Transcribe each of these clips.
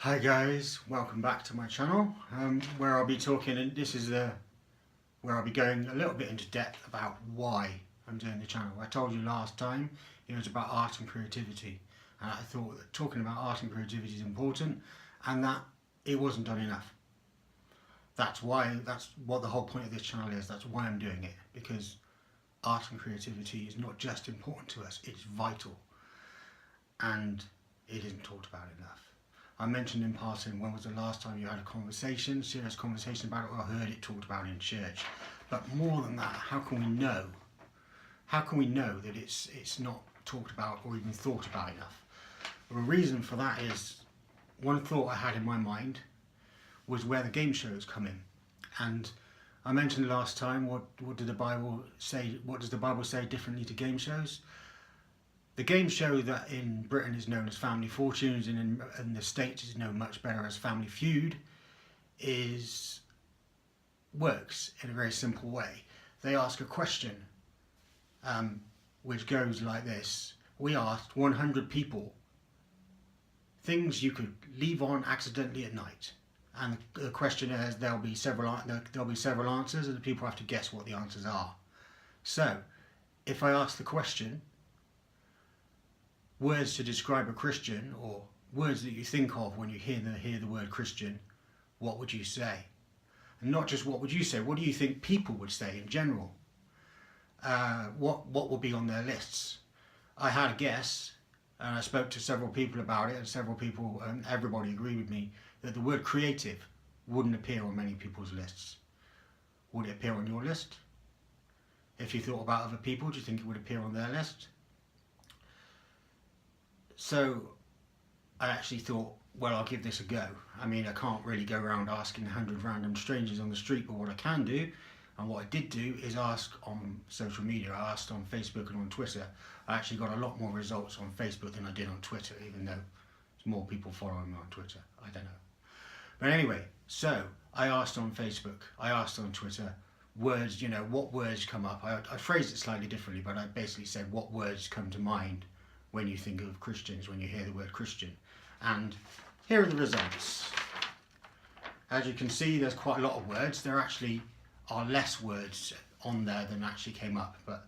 Hi guys, welcome back to my channel where I'll be talking, and this is where I'll be going a little bit into depth about why I'm doing the channel. I told you last time it was about art and creativity, and I thought that talking about art and creativity is important and that it wasn't done enough. That's what the whole point of this channel is. That's why I'm doing it, because art and creativity is not just important to us, it's vital, and it isn't talked about enough. I mentioned in passing, when was the last time you had a serious conversation about it, or heard it talked about in church? But more than that, how can we know? How can we know that it's not talked about or even thought about enough? Well, the reason for that is, one thought I had in my mind was where the game shows come in. And I mentioned last time, what did the Bible say? What does the Bible say differently to game shows? The game show that in Britain is known as Family Fortunes and in the States is known much better as Family Feud works in a very simple way. They ask a question which goes like this. We asked 100 people things you could leave on accidentally at night, and the question is there'll be several answers, and the people have to guess what the answers are. So if I ask the question, words to describe a Christian, or words that you think of when you hear the word Christian, what would you say? And not just what would you say, what do you think people would say in general? What would be on their lists? I had a guess, and I spoke to several people about it, and several people, everybody agreed with me, that the word creative wouldn't appear on many people's lists. Would it appear on your list? If you thought about other people, do you think it would appear on their list? So I actually thought, well, I'll give this a go. I mean, I can't really go around asking 100 random strangers on the street, but what I can do, and what I did do, is ask on social media. I asked on Facebook and on Twitter. I actually got a lot more results on Facebook than I did on Twitter, even though there's more people following me on Twitter. I don't know. But anyway, so I asked on Facebook, I asked on Twitter, words, what words come up. I phrased it slightly differently, but I basically said, what words come to mind when you think of Christians, when you hear the word Christian? And here are the results. As you can see, there's quite a lot of words. There actually are less words on there than actually came up, but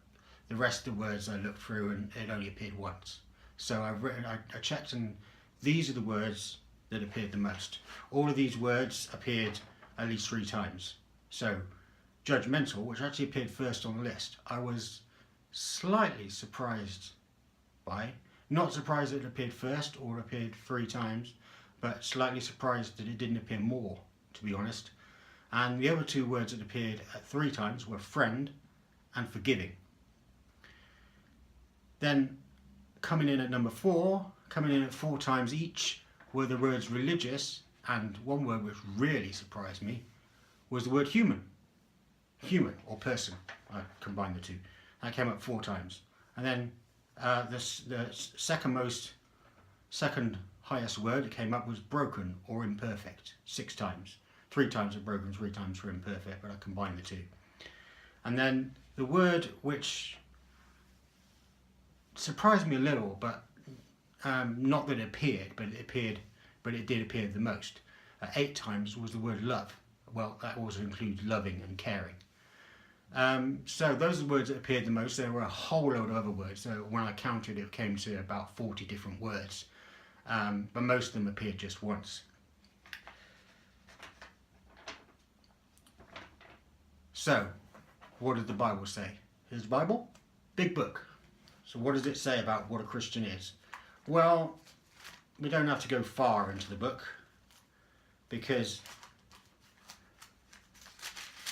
the rest of the words I looked through and it only appeared once. So I checked, and these are the words that appeared the most. All of these words appeared at least 3 times. So judgmental, which actually appeared first on the list, I was slightly surprised by. Not surprised that it appeared first or appeared 3 times, but slightly surprised that it didn't appear more, to be honest. And the other 2 words that appeared at 3 times were friend and forgiving. Then coming in at number 4, coming in at 4 times each, were the words religious, and one word which really surprised me was the word human. Human, or person. I combined the 2. That came up 4 times. And then the second highest word that came up was broken or imperfect, 6 times. 3 times for broken, 3 times for imperfect, but I combined the 2. And then the word which surprised me a little, but not that it appeared, but it did appear the most. 8 times was the word love. Well, that also includes loving and caring. So those are the words that appeared the most. There were a whole load of other words. So when I counted, it came to about 40 different words. But most of them appeared just once. So, what did the Bible say? Here's the Bible, big book. So what does it say about what a Christian is? Well, we don't have to go far into the book, because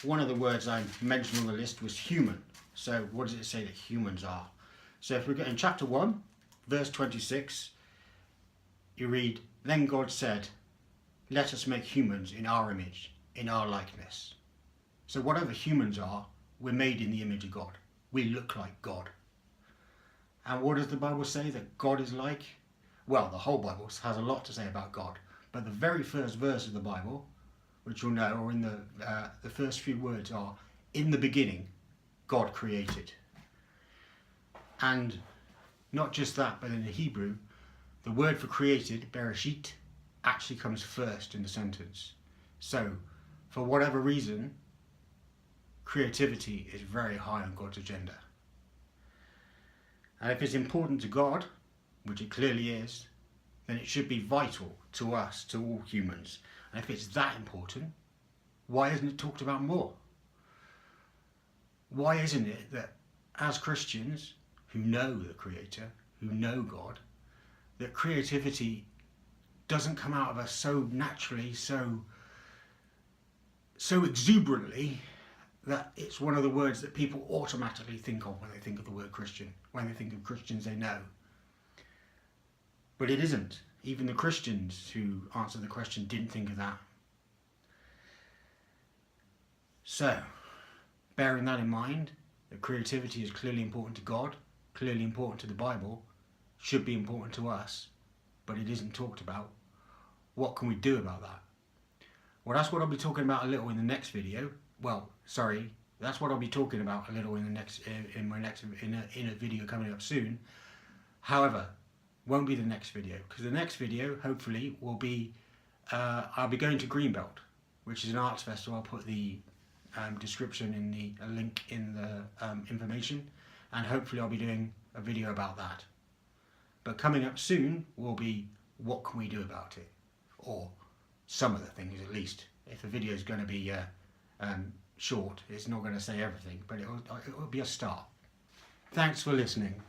one of the words I mentioned on the list was human. So what does it say that humans are? So if we get in chapter 1, verse 26, you read, "Then God said, let us make humans in our image, in our likeness." So whatever humans are, we're made in the image of God. We look like God. And what does the Bible say that God is like? Well, the whole Bible has a lot to say about God. But the very first verse of the Bible, which you'll know, or in the first few words are, "In the beginning, God created." And not just that, but in the Hebrew, the word for created, bereshit, actually comes first in the sentence. So, for whatever reason, creativity is very high on God's agenda. And if it's important to God, which it clearly is, then it should be vital to us, to all humans. And if it's that important, why isn't it talked about more? Why isn't it that as Christians who know the Creator, who know God, that creativity doesn't come out of us so naturally, so exuberantly, that it's one of the words that people automatically think of when they think of the word Christian, when they think of Christians they know. But it isn't. Even the Christians who answered the question didn't think of that. So, bearing that in mind, that creativity is clearly important to God, clearly important to the Bible, should be important to us, but it isn't talked about. What can we do about that? Well, that's what I'll be talking about a little in the next video. That's what I'll be talking about a little in a video coming up soon. However, won't be the next video, because the next video hopefully will be I'll be going to Greenbelt, which is an arts festival. I'll put the description in a link in the information, and hopefully I'll be doing a video about that. But coming up soon will be what can we do about it, or some of the things at least. If the video is going to be short, it's not going to say everything, but it will be a start. Thanks for listening.